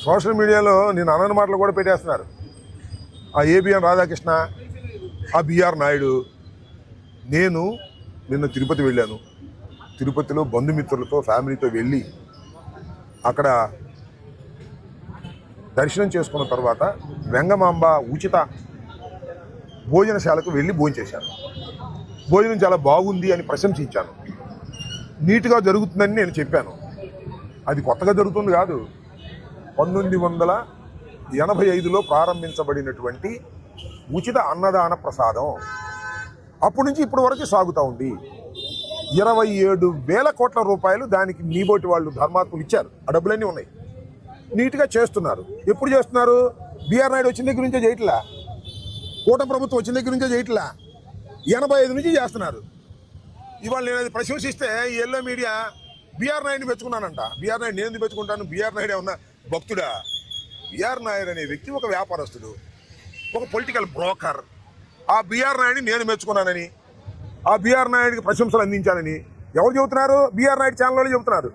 Social మీడియాలో నేను అనని మాటలు కూడా పెట్టేస్తున్నారు. ఆ ఏబిఎన్ రాధాకృష్ణ, ఆ బిఆర్ నాయుడు. నేను నిన్న తిరుపతి వెళ్ళాను. తిరుపతిలో బంధుమిత్రులతో ఫ్యామిలీతో వెళ్ళి అక్కడ దర్శనం చేసుకున్న తర్వాత వెంగమాంబ ఉచిత భోజనశాలకు వెళ్ళి భోంచేశాను. భోజనం చాలా బాగుంది అని ప్రశంసించాను. నీట్గా జరుగుతుందని నేను చెప్పాను. అది కొత్తగా జరుగుతుంది కాదు, 1985లో ప్రారంభించబడినటువంటి ఉచిత అన్నదాన ప్రసాదం అప్పటి నుంచి ఇప్పటి వరకు సాగుతూ ఉంది. 27,000 కోట్ల రూపాయలు దానికి నీబోటి వాళ్ళు ధర్మాత్ములు ఇచ్చారు. ఆ డబ్బులన్నీ ఉన్నాయి. నీట్గా చేస్తున్నారు. ఎప్పుడు చేస్తున్నారు? బిఆర్ నాయుడు వచ్చిన దగ్గర నుంచే చేయట్లా, కూటమి ప్రభుత్వం వచ్చిన దగ్గర నుంచే చేయట్లా, 85 నుంచి చేస్తున్నారు. ఇవాళ నేను అది ప్రశంసిస్తే ఈ ఎల్లో మీడియా బిఆర్ నాయుడిని మెచ్చుకున్నానంట. బిఆర్ నాయుడు నేను ఎందుకు మెచ్చుకుంటాను? బిఆర్ నాయుడు ఏమన్నా భక్తుడా? బిఆర్ నాయుడు అనే వ్యక్తి ఒక వ్యాపారస్తుడు, ఒక పొలిటికల్ బ్రోకర్. ఆ బిఆర్ నాయుడిని నేను మెచ్చుకున్నానని, ఆ బిఆర్ నాయుడికి ప్రశంసలు అందించానని ఎవరు చెబుతున్నారు? బిఆర్ నాయుడు ఛానల్ వాళ్ళు చెబుతున్నారు.